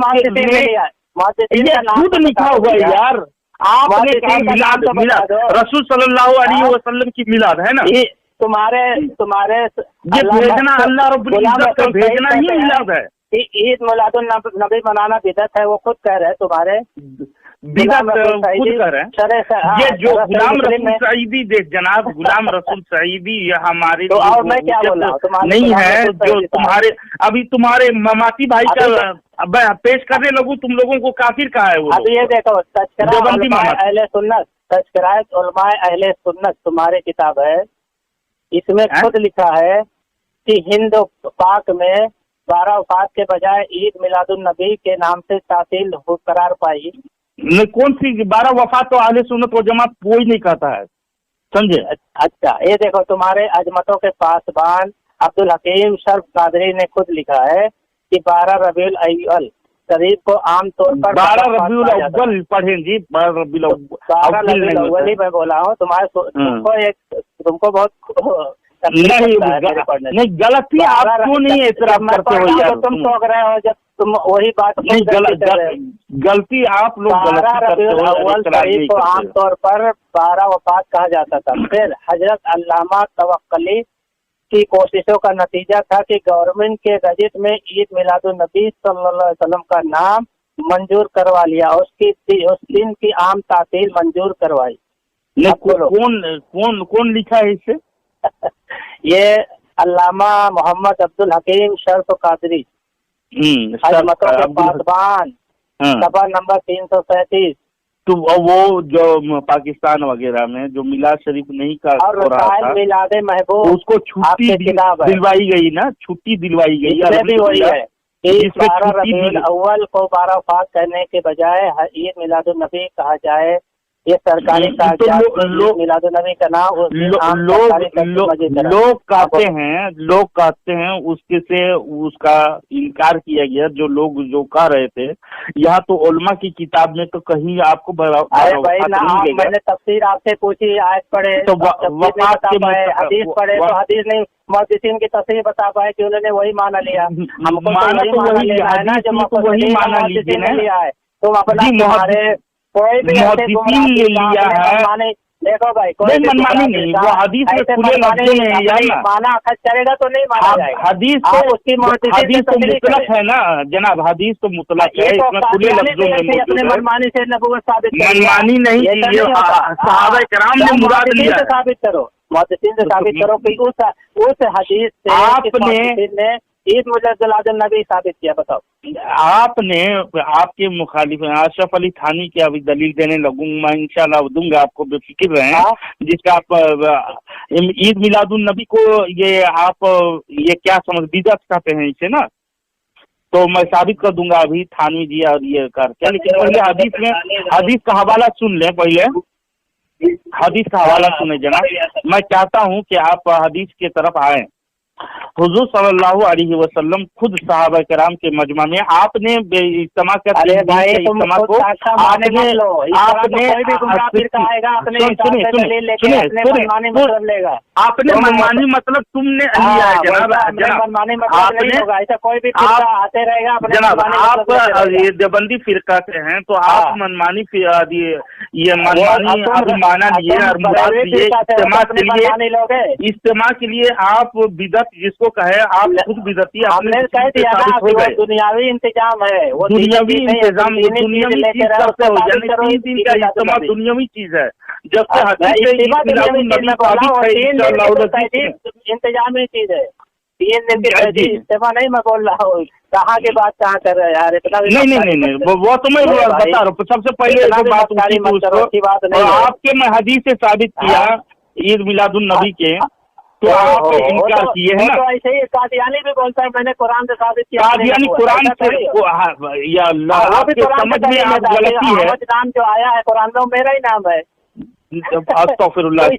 खुद लिखा हुआ है यार। आपने कहा मिलाद, रसूल सल्लल्लाहु अलैहि वसल्लम की मिलाद है ना, तुम्हारे ये भेजना अल्लाह रब्बुल इज्जत का भेजना ही मिलाद है। ईद मिलादुन नबी मनाना बिदअत है, वो खुद कह रहे हैं। तुम्हारे बिदअत खुद कह रहे हैं। ये जो गुलाम रसूल सईदी देख जनाब, गुलाम रसूल सईदी ये हमारे तो और मैं क्या बोला नहीं है, जो तुम्हारे अभी तुम्हारे ममाती भाई का पेश करने लगूं, तुम लोगों को काफिर कहा है वो। अब ये देखो, अहले सुन्नत, तज़किरात उलमाए अहले सुन्नत तुम्हारी किताब है, इसमें खुद लिखा है कि हिंद पाक में 12 वफात के बजाय ईद मिलादुन नबी के नाम से तासील करार पाई। कौन सी 12 वफात? तो अहले सुन्नत व जमात कोई नहीं कहता है, समझे? अच्छा, ये देखो तुम्हारे अजमतों के पासबान अब्दुल हकीम शर्फ कादरी ने खुद लिखा है कि 12 रबीउल अव्वल शरीफ को आमतौर पर 12 रबीउल अव्वल पढ़ें जी, 12 रबीउल अव्वल ही मैं बोला हूँ। तुमको बहुत नहीं गलती आप क्यों नहीं एतराफ करते हो यार? तुम सोच रहे हो जब तुम वही बात नहीं, गलती आप लोग 12 रबीउल अव्वल शरीफ को आमतौर पर 12 वफात कहा जाता था। फिर हजरत अल्लामा तवक्कली की कोशिशों का नतीजा था कि गवर्नमेंट के गजट में ईद मिलादुन नबी सल्लल्लाहु अलैहि वसल्लम का नाम मंजूर करवा लिया, उस दिन की आम तासील मंजूर करवाई। नहीं, अब बोलो। कौन लिखा है इसे? ये अल्लामा मोहम्मद अब्दुल हकीम शर्फ कादरी, अजमतों के पासबान, हाँ। सफा नंबर 337। तो वो जो पाकिस्तान वगैरह में जो मिलाद शरीफ नहीं का और हो रहा था, मिलादे महबूब उसको छुट्टी आपकी किताब है। दिलवाई गई ना, छुट्टी दिलवाई गई। इसमें भी वही है कि जिसमें 12 छुट्टी रबीउल अव्वल को बाराफात करने के बजाय ईद मिलादुन नबी कहा जाए, ये सरकारी तो कागजात मिलादुन नबी का नाम लोग कहते हैं उसके से उसका इनकार किया गया। जो लोग जो कह रहे थे, यहाँ तो उलमा की किताब में तो कहीं आपको अरे भाई ना, मैंने तफसीर आपसे पूछी, आयत पढ़े तो हदीस पढ़े तो हदीस नहीं, मुहद्दिसीन की तफसीर बता पाए कि उन्होंने वही माना लिया। हमको तो वही माना लेना है ना, जो वही माना लीजिए लिया है। तुम अपना हमारे कोई भी मुहद्दिसीन ले लिया है। देखो भाई, कोई मनमानी नहीं, वो हदीस में खुले लफ्ज़ों में है ना, माना खर्च करेगा तो नहीं माना जाएगा। हदीस तो मुतलक है ना जनाब, हदीस तो मुतलक है, इसमें खुले लफ्ज़ों में अपने मनमानी से नबूवत साबित, मनमानी नहीं, सहाबा-ए-किराम ने मुराद लिया। साबित करो, मुहद्दिसीन से साबित करो कि उस हदीस से आपने ईद मुजद्दल नबी साबित किया। बताओ, आपने आपके मुखालिफ अशरफ अली थानी की अभी दलील देने लगूंगा, मैं इंशाल्लाह दूंगा आपको, बेफिक्र रहें। जिसका आप ईद मिलादुन नबी को ये क्या समझ बिदअत कहते हैं इसे ना, तो मैं साबित कर दूंगा अभी थानवी जी और ये करके। लेकिन पहले हदीस का हवाला सुन लें, पहले हदीस का हवाला सुने जनाब। मैं चाहता हूँ कि आप हदीस की तरफ आए। हुजूर सल्लल्लाहु अलैहि वसल्लम खुद सहाबा किराम के मजमा में आपने इज्तिमा का आपने मनमानी मतलब तुमने लिया है जनाब, ऐसा कोई भी आते रहेगा जनाब। आप देवबंदी फिरका से हैं तो आप मनमानी ये मनमानी अभी माना लिए और मुराद लिए इज्तिमा के लिए आप बिदअत जिसको कहे, आप खुद बिदअती हमने कह दिया ना कि वो दुनियावी इंतजाम है, वो दुनियावी इंतजाम, दुनियावी चीज सबसे हो जाए। 3 दिन का इज्तिमा दुनियावी चीज है, जब इंतजामी चीज है। 3 दिन की इज्तिमा नहीं मैं बोल रहा हूँ, कहाँ की बात कहाँ कर रहे हैं यार, इतना नहीं वो तो मैं बता रहा हूँ। सबसे पहले बात आपके मैं हदीस से साबित किया ईद मिलादुन नबी के, तो आप इनकार किए है ना। तो ऐसे ही कादियानी भी बोलता है मैंने कुरान से साबित किया। कादियानी कुरान से या समझ में आप गलती है। नाम जो आया है कुरान में मेरा ही नाम है। अस्तगफिरुल्लाह, तो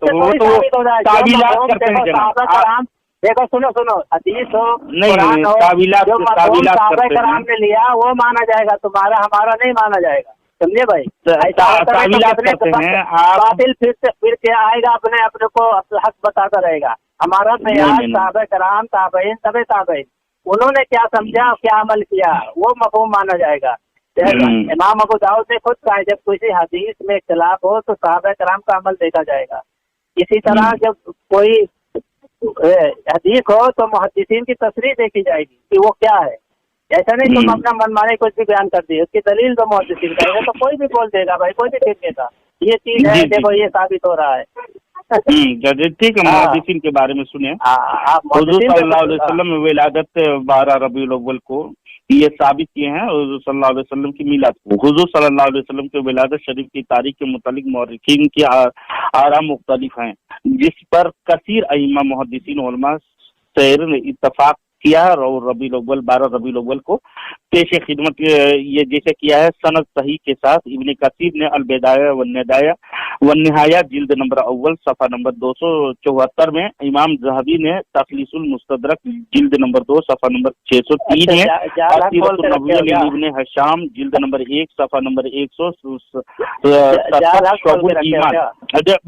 तावीलात करते हैं जनाब। देखो सुनो हदीस हो नहीं, तावीलात कराम ने लिया वो माना जाएगा, तुम्हारा हमारा नहीं माना जाएगा, समझे भाई। तावीलात करते हैं आप, बातिल फिर के आएगा, अपने को हक बताता रहेगा। हमारा साहबा कराम ताबईन तबे ताबईन उन्होंने क्या समझा क्या अमल किया वो मफहूम माना जाएगा। इमाम अबू दाऊद ने खुद कहा जब किसी हदीस में इख्तिलाफ हो तो साहबा कराम का अमल देखा जाएगा। इसी तरह जब कोई हदीस हो तो मुहद्दिसीन की तशरीह देखी जाएगी कि वो क्या है। ऐसा नहीं तुम अपना मनमाने कुछ भी बयान कर दिए, उसकी दलील तो मुहद्दिसीन करेगा, तो कोई भी बोल देगा भाई, कोई भी ठीक देगा ये चीज है, देखो ये साबित हो रहा है। ठीक है, मुहद्दिसीन के बारे में सुने। हुजूर सल्लल्लाहु अलैहि वसल्लम विलादत 12 रबीउल अव्वल को ये साबित किए हैं। हुजूर सल्लल्लाहु अलैहि वसल्लम की मिलाद को, हुजूर सल्लल्लाहु अलैहि वसल्लम के विलादत शरीफ की तारीख के मुतालिक मौरिखीन की आरा मुख्तलिफ हैं, जिस पर कसीर अइम्मा मुहद्दिसीन उलमा सैर ने इत्तफाक किया और रबीउल अव्वल 12 रबीउल अव्वल को पेश खिदमत ये जैसे किया है सनद सही के साथ। इब्ने कसीर ने अल बिदाया व निहाया जिल्द नंबर अव्वल सफ़ा नंबर 274 में, इमाम ज़हबी ने तखलीसुल मुस्तदरक जिल्द नंबर 2 सफ़ा नंबर 603 है, सीरतुन नबवी इब्ने हशाम जिल्द नंबर 1 सफ़ा नंबर 167 शुअबुल ईमान।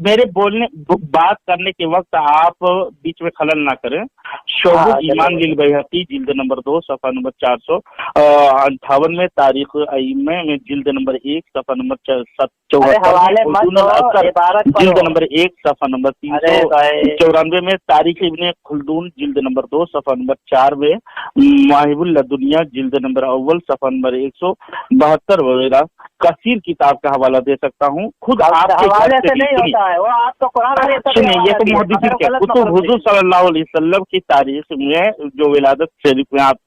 मेरे बात करने के वक्त आप बीच में खलल ना करें। शुअबुल ईमान लिल बैहक़ी जिल्द नंबर 2 सफ़ा नंबर 458 में, तारीख अइम्मा में जिल्द नंबर 1 सफ़ा नंबर 74 जिल्द नंबर 1 सफ़ा नंबर 394 में, तारीख इब्ने खुल्दून जिल्द नंबर 2 सफ़ा नंबर 4 में, मवाहिबुल लदुनिया जिल्द नंबर अव्वल सफ़ा नंबर 172 वगैरह कसीर किताब का हवाला दे सकता हूँ। खुद आपके हवाले से नहीं होता है वो, आप तो कुरान सुनिए, ये तो मुहद्दिसीन के कुतुब हुजूर सल्लल्लाहु अलैहि वसल्लम की तारीख में जो विलादत शरीफ में आप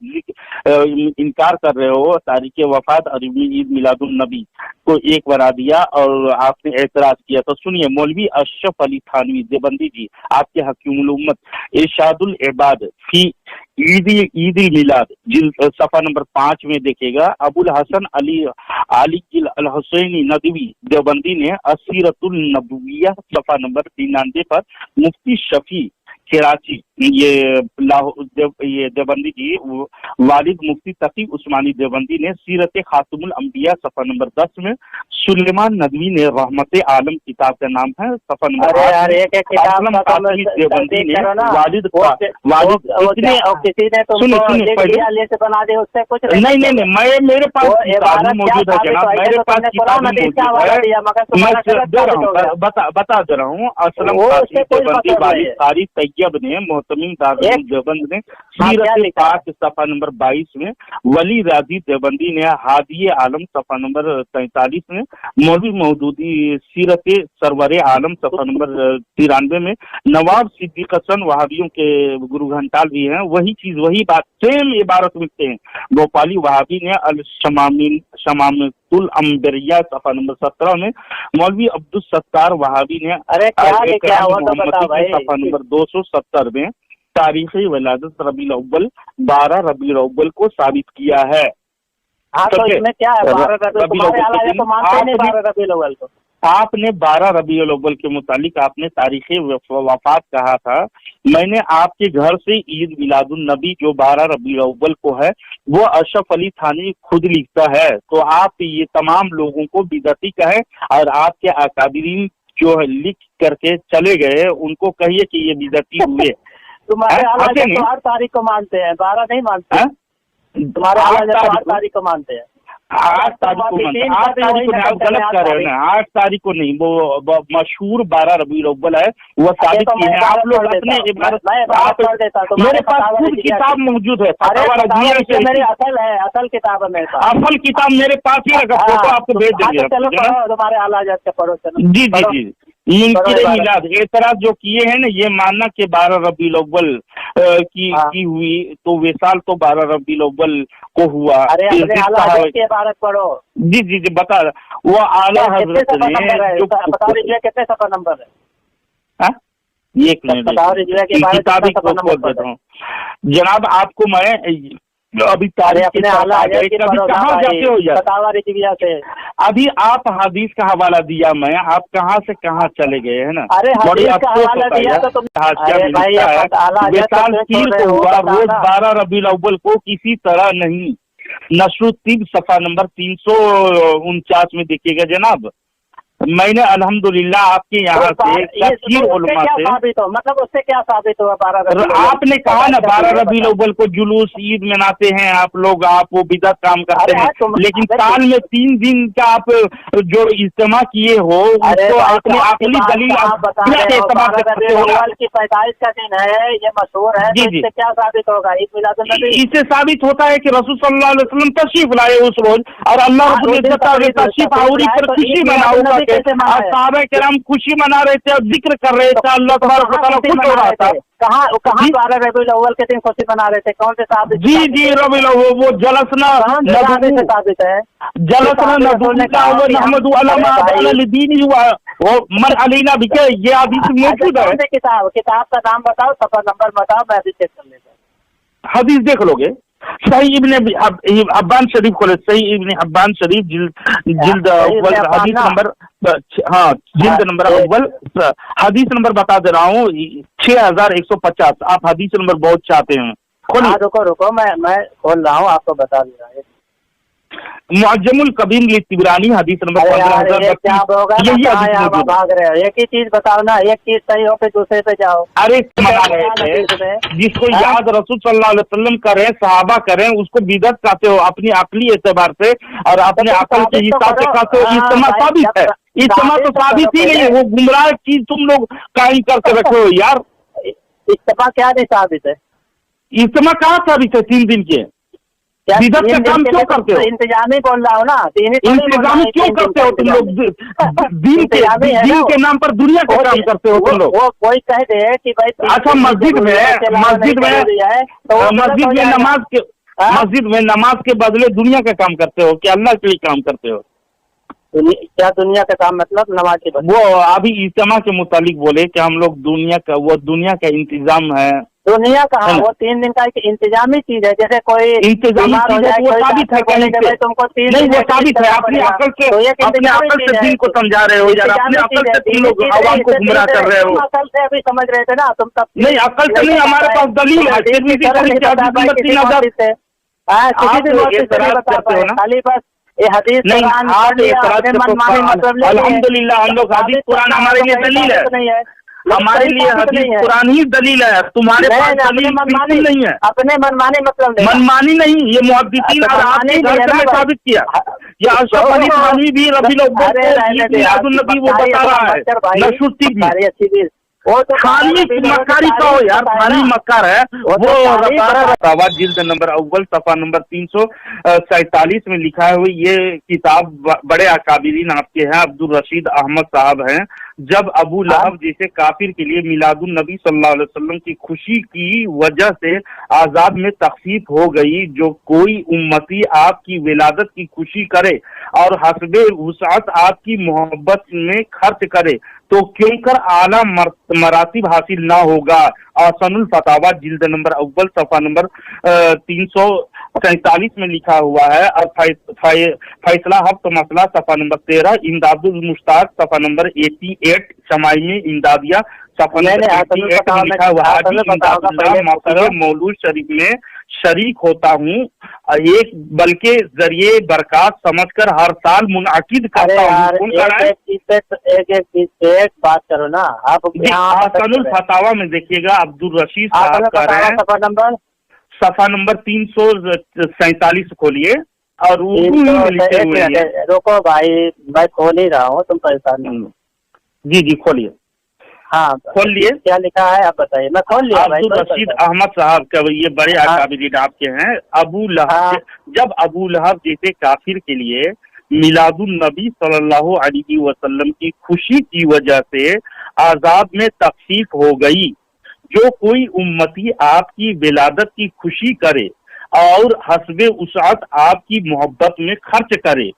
इनकार कर रहे हो, तारीख वफात और ईद मिलादुन नबी को एक बना दिया और आपने एतराज किया। तो सुनिए, मौलवी अशरफ अली थानवी देवबंदी जी, आपके हकीमुल उम्मत इरशादुल इबाद फी ईद मिलाद सफा नंबर 5 में देखिएगा, अबुल हसन अली अल हुसैनी नदवी देवबंदी ने असीरतुल नबविया सफा नंबर 99 पर मुफ्ती शफी कराची ये देवबंदी जी वालिद मुफ्ती तकी उस्मानी देवबंदी ने सीरत खातमुल अंबिया सफा नंबर 10 में सुलेमान नदवी ने रहमत आलम किताब का नाम है सफा नंबर 8 देवबंदी ने वालिद बना दे उससे कुछ नहीं, मैं मेरे पास मौजूद है जनाब, मेरे पास किताब बता दे रहा हूँ। असलम वालिद तैयब ने मोहतमीम दारुल देवबंद ने सीरत पाक सफा नंबर 22 में, वली राजी देवबंदी ने हादी आलम सफा नंबर 43 में, मौलवी मौदूदी सीरत सरवर आलम सफा नंबर 93 में, नवाब सिद्दीक हसन वहाबियों के गुरु घंटाल भी हैं, वही चीज वही बात सेम इबारत मिलते हैं। भोपाली वहाबी ने अल शमामिल अंबरिया सफा नंबर 17 में, मौलवी अब्दुल सत्तार वहाबी ने सफा नंबर 270 में तारीखी विलादत रबीउल अव्वल 12 रबीउल अव्वल को साबित किया है। हाँ, तो इसमें क्या है, 12 रबीउल अव्वल को आपने 12 रबीउल अव्वल के मुतालिक आपने तारीख वफात कहा था। मैंने आपके घर से ईद मिलादुन नबी जो 12 रबीउल अव्वल को है वो अशरफ अली थानी खुद लिखता है। तो आप ये तमाम लोगों को बिदअती कहे और आपके अकाबिरीन जो है लिख करके चले गए उनको कहिए कि ये बिदअती हुए। तुम्हारे आला तो 8 तारीख को मानते हैं, 12 नहीं मानते। तुम्हारे आला 8 तारीख को मानते हैं। 8 तारीख को नहीं, आप गलत कर रहे हो ना। 8 तारीख को नहीं, वो मशहूर 12 रबीउल अव्वल है, वो साबित की है। आप लोग अपने मेरे पास खुद किताब मौजूद है, मेरी असल किताब है मेरे पास। असल किताब मेरे पास ही है, फोटो आपको भेज देंगे। तुम्हारे आला के पढ़ो। जी मुनकिर मिलाद एतराज जो किए हैं ना, ये मानना कि 12 रबीउल अव्वल की हुई तो विसाल तो 12 रबीउल अव्वल को हुआ। इबारत पढ़ो। जी बता, वो आला हजरत ने जो बता दीजिए कितने सफा नंबर है। एक मिनट किताब देता हूँ जनाब आपको। मैं अभी तारीख अपने आला कहाँ जाते हो यार? से अभी आप हदीस का हवाला दिया, मैं आप कहाँ से कहाँ चले गए है ना। अरे बड़ी हदीस का हवाला दिया तो तुम पीर को हुआ रोज 12 रबीउल अव्वल को किसी तरह नहीं। नशरुत्तीब सफा नंबर 349 में देखिएगा जनाब। मैंने अल्हम्दुलिल्लाह आपके यहाँ से उलमा से मतलब उससे क्या साबित हुआ? 12 आपने कहा ना 12 रबीउल अव्वल को जुलूस ईद मनाते हैं आप लोग, आप वो बिदअत काम करते हैं, लेकिन साल में 3 दिन का आप जो इज्तिमा किए हो उसको आपने अकली दलील की पैदाइश का दिन है, ये मशहूर है, इससे क्या साबित होगा? ईद मिलादुन नबी इससे साबित होता है कि रसूल सल्लल्लाहु अलैहि वसल्लम तशरीफ लाए उस रोज और अल्लाह रब्बुल इज्जत तशरीफ आवरी पर खुशी मनाऊंगा। साहबे किराम खुशी मना रहे थे और जिक्र कर रहे थे, अल्लाह तबारक व तआला खुश हो रहा था। कहाँ 12 रबीउल अव्वल के दिन खुशी मना रहे थे? कौन से साबित? जी रबीउल अव्वल वो जलसना साबित है, जलसना नहमदु अला दीन हुआ वो मन अलीना भी के ये हदीस मौजूद है। किताब का नाम बताओ, सफा नंबर बताओ, मैं अभी चेक कर लेता। हदीस देख लोगे। सही इब्ने अब्बान शरीफ खोले, सही इब्ने अब्बान शरीफ जिल्द अव्वल हदीस नंबर जिल्द नंबर अव्वल हदीस नंबर बता दे रहा हूँ 6150। आप हदीस नंबर बहुत चाहते हैं, रुको मैं खोल रहा हूँ, आपको बता दे रहा हूँ। मुअज्जमुल कबीर लितिबरानी हदीस नंबर 15,000 भाग रहे हो। एक ही चीज बताओ ना, एक चीज सही हो फिर दूसरे पे जाओ। अरे मना रहे थे जिसको याद रसूल सल्लल्लाहु अलैहि वसल्लम करें, सहाबा करें, उसको बिदअत कहते हो अपनी अकली एतबार से और अपने अकल के हिसाब से कहते हो। इज्तिमा साबित है, इज्तिमा तो साबित ही नहीं है, वो गुमराह चीज तुम लोग कायम करके रखे हो यार। इज्तिमा क्या नहीं साबित है? इज्तिमा कहाँ साबित है 3 दिन के? क्या बिदअत का काम क्यों करते हो? इंतजामी बोल रहा हो ना, इंतजाम क्यों करते हो तुम लोग? दीन के नाम पर दुनिया का काम करते हो तुम लोग। वो कोई कह दे कि भाई अच्छा, मस्जिद में नमाज के बदले दुनिया का काम करते हो, क्या अल्लाह के लिए काम करते हो? क्या दुनिया का काम मतलब नमाज के बदले? वो अभी इज्तिमा के मुतालिक बोले कि हम लोग दुनिया का इंतजाम है। दुनिया का वो 3 दिन का एक इंतजामी चीज है, जैसे कोई इंतजामी चीज है, वो साबित है कहीं से? तुमको 3 नहीं, वो साबित है। अपनी अकल से दिन को समझा रहे हो यार, अपने अकल से तुम लोग आवाम को गुमराह कर रहे हो। अकल से अभी समझ रहे थे ना तुम तब। नहीं, अकल से नहीं, हमारे पास दलील है। खाली बस ये हदीस अल्हम्दुलिल्लाह हम लोग हदीस कुरान हमारे लिए दलील है, नहीं है हमारे लिए हदीस कुरान ही दलील है। तुम्हारे पास दलील बिल्कुल नहीं है। अपने मनमानी मतलब मनमानी नहीं, ये मुहद्दिसीन और आपने घर से साबित किया। ये अशरफ अली थानवी भी रबीउल अव्वल नबी वो बता रहा है, नशुर्ती भी वो तो खाली मक्कारी का हो यार, खाली मक्कार है वो। जिल्द नंबर अव्वल सफा नंबर 347 में लिखा है। ये किताब बड़े अकाबिरीन आपके हैं, अब्दुल रशीद अहमद साहब हैं। जब अबू लहब जैसे काफिर के लिए मिलादुन नबी सल्लल्लाहु अलैहि वसल्लम की खुशी की वजह से आजाद में तखफीफ हो गई, जो कोई उम्मती आपकी विलादत की खुशी करे और हस्बे वुसात आपकी मोहब्बत में खर्च करे तो क्यों कर आला मरातिब हासिल ना होगा। आसनुल फतावा जिल्द नंबर अव्वल सफा नंबर 347 में लिखा हुआ है। और फैसला हफ्त मसला सफा नंबर 13, इमदादुल मुश्ताक सफा नंबर 88, शमाइल इमदादिया सफा नंबर 88 में लिखा हुआ है। मौलूद शरीफ में शरीक होता हूँ एक, बल्कि जरिए बरकत समझकर हर साल मुनाकिद करता हूँ। एक बात करो ना आप। हसनुल फतावा में देखिएगा, अब्दुल रशीद साहब कह रहे हैं, सफा नंबर 347 खोलिए और रोको भाई, मैं खोल ही रहा हूँ, तुम परेशान नहीं। जी खोलिए। हाँ खोल लिए, क्या लिखा है आप बताइए। मैं खोल लिया। अब्दुल रशीद अहमद साहब का ये बड़े अकाबिरीन आपके हैं। अबू लहब जब अबू लहब जैसे काफिर के लिए मिलादुन नबी सल्लल्लाहु अलैहि वसल्लम की खुशी की वजह से आजाब में तखफीफ हो गई, जो कोई उम्मती आपकी विलादत की खुशी करे और हस्बे उसात आपकी मोहब्बत में खर्च करे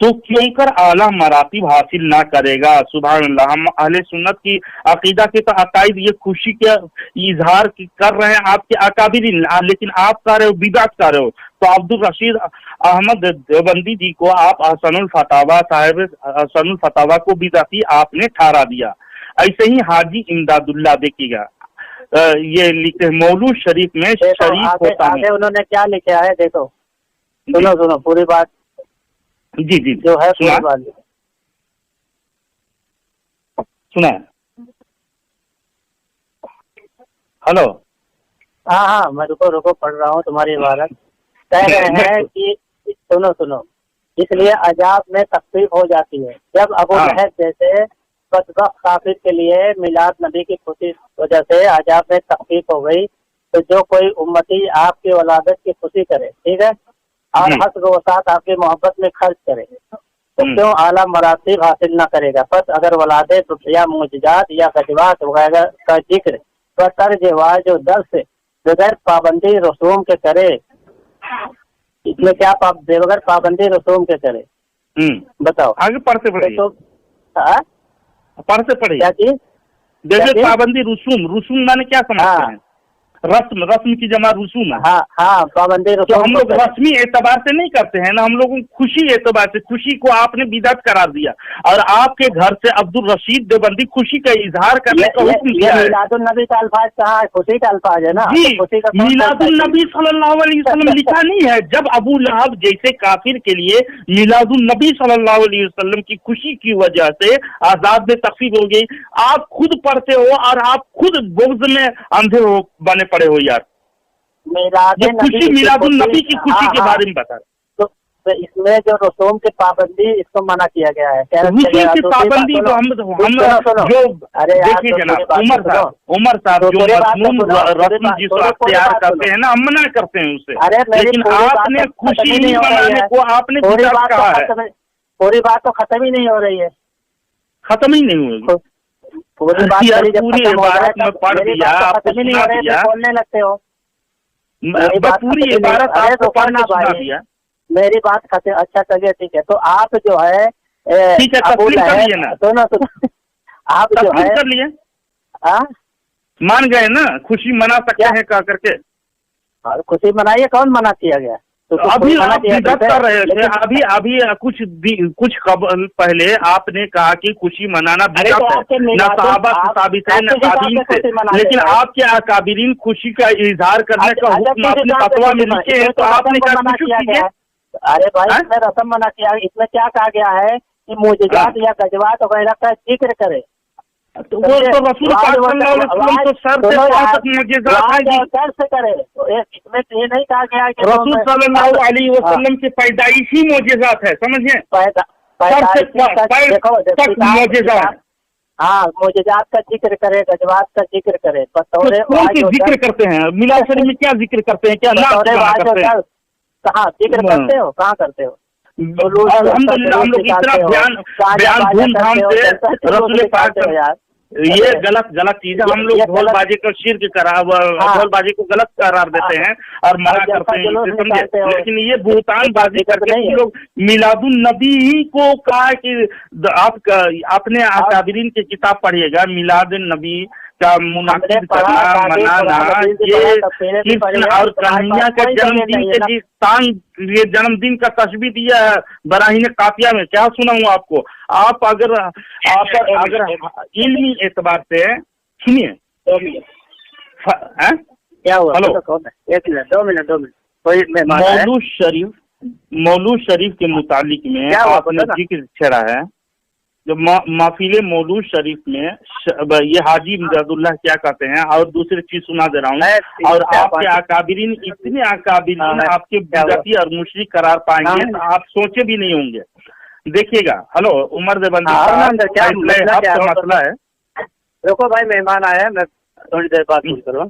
तो क्यों कर आला मरातिब हासिल ना करेगा। सुभान अल्लाह। हम अहले सुन्नत की अकीदा के तो अकायद ये खुशी के इजहार कर रहे हैं आपके अकाबिरीन, लेकिन आप कह रहे हो बिदअत कर रहे हो। तो अब्दुल रशीद अहमद देवबंदी जी को आप हसनुल फतावा साहिब हसनुल फतावा को बिदअती आपने ठहरा दिया। ऐसे ही हाजी इमदादुल्लाह देखिएगा, ये लिखते हैं मौलूद शरीफ में शरीक होता है। उन्होंने क्या लिखा है देखो, सुनो पूरी बात। जी जो है पूरी बात सुना। हेलो। हाँ मैं रुको पढ़ रहा हूँ तुम्हारी इबारत। कह रहे हैं कि सुनो, इसलिए अजाब में तखफीफ हो जाती है जब अबू लहब जैसे बदबख्त काफिर के लिए मिलाद नबी की खुशी वजह से अजाब में तखफीफ हो गई, तो जो कोई उम्मती आपकी वलादत की खुशी करे, ठीक है, और हस्ब वसात आपकी मोहब्बत में खर्च करे तो क्यों आला मरातिब हासिल न करेगा। बस अगर वलादे या मुजजात या गजवात वगैरह का जिक्र तर्जवा जो दर से बगैर पाबंदी रसूम के करे, इसमें क्या बगैर पाबंदी रसूम के करे, बताओ। आगे पढ़ते पढ़िए तो पढ़ते पढ़िए क्या चीज, बगैर पाबंदी रसूम माने क्या समझते हैं? रस्म की जमा रसूम है। हाँ पाबंदी तो हम लोग रस्मी एतबार से नहीं करते हैं ना, हम लोगों खुशी एतबार से, खुशी को आपने बिदअत करार दिया और आपके घर से अब्दुल रशीद देवबंदी खुशी का इजहार करने का हुक्म दिया है। मिलादुल नबी का अल्फाज कहाँ है? खुशी का अल्फाज है ना जी, मिलादुल नबी सल्लल्लाहु अलैहि वसल्लम लिखा नहीं है। जब अबू लहब जैसे काफिर के लिए मिलादुल नबी सल्लल्लाहु अलैहि वसल्लम की खुशी की वजह से आजाद में तखफीफ हो गई, आप खुद पढ़ते हो और आप खुद बुग़्ज़ में अंधे हो बने पड़े हो यार। ये खुशी मिलादुल नबी की खुशी के बारे में बता। اس میں جو رسوم کی پابندی اس کو منع کیا گیا ہے. رسوم کی پابندی تو ہم جو دیکھیے جناب عمر صاحب جو رسم جس کو آپ تیار کرتے ہیں نا ہم منع کرتے ہیں اسے, لیکن آپ نے خوشی نہیں منانے کو آپ نے کہا ہے. پوری بات تو ختم ہی نہیں ہو رہی ہے, ختم ہی نہیں ہوگی. پوری عبارت میں پڑھ دیا بولنے لگتے ہو. پوری عبارت آپ کو پڑھنا چاہیے. میری بات ختم. اچھا چلیے ٹھیک ہے. تو آپ جو ہے ٹھیک ہے تسلیم کر لیے نا, سنو آپ جو ہے کر لیے مان گئے نا, خوشی منا سکتے ہیں کہا کر کے. خوشی منائیے, کون منع کیا گیا؟ ابھی آپ بدعت کر رہے تھے. ابھی کچھ پہلے آپ نے کہا کہ خوشی منانا بدعت ہے, نہ صحابہ سے ثابت ہے نہ تابعین سے, لیکن آپ کے اکابرین خوشی کا اظہار کرنے کا حکم اپنے فتویٰ میں لکھے ہیں, تو آپ نے کہا کیجیے. ارے بھائی اس میں رسم منع کیا, اس میں کیا کہا گیا ہے کہ معجزات یا غزوات وغیرہ کا ذکر کرے. تو وہ تو رسول پاک صلی اللہ علیہ وسلم تو سر سے پاؤں تک معجزات ہیں جی. سے کرے. اس میں یہ نہیں کہا گیا کہ رسول صلی اللہ علیہ وسلم کی پیدائشی معجزات ہے, سمجھیں, معجزات. ہاں معجزات کا ذکر کرے, غزوات کا ذکر کرے. ذکر کرتے ہیں میلاد شریف میں, کیا ذکر کرتے ہیں, کیا کہاں ذکر کرتے ہو, کہاں کرتے ہو؟ الحمدللہ ہم لوگ اتنا بیان دھوم دھام سے رسول پاک, یہ غلط چیز ہے. ہم لوگ ڈھول بازی کا شرک ڈھول بازی کو غلط قرار دیتے ہیں اور منع کرتے ہیں, سمجھے. لیکن یہ بہتان بازی کر کے لوگ میلاد النبی ہی کو کہا کہ آپ اپنے اکابرین کی کتاب پڑھیے گا, میلاد النبی کا منعقد کرنا منانا یہ اور کنہیا کے جنم دن کے جس تانگ یہ جنم دن کا تشبیہ دیا ہے براہین قافیہ میں, کیا سناؤں آپ کو. آپ اگر علمی اعتبار سے سنیے کیا ہوا, ایک منٹ 2 منٹ مولود شریف کے متعلق میں آپ نے ذکر چھیڑا ہے. جو محفل مولود شریف میں یہ حاجی امداد اللہ کیا کہتے ہیں, اور دوسری چیز سنا دے رہا ہوں, اور آپ کے اکابرین اتنے اکابرین آپ کے بدعتی اور مشرک قرار پائیں گے آپ سوچے بھی نہیں ہوں گے. دیکھیے گا. ہلو عمر دیوبندی صاحب, مسئلہ ہے. رکو بھائی مہمان آیا ہے, میں تھوڑی دیر بات کروں.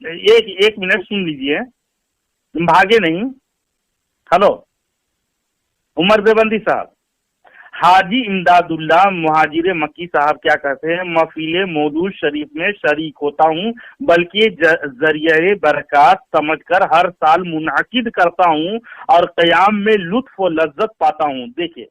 ایک منٹ سن لیجئے, بھاگے نہیں. ہلو عمر دیوبندی صاحب, حاجی امداد اللہ مہاجر مکی صاحب کیا کہتے ہیں, محفل مولود شریف میں شریک ہوتا ہوں, بلکہ ذریعہ برکات سمجھ کر ہر سال منعقد کرتا ہوں اور قیام میں لطف و لذت پاتا ہوں. دیکھیے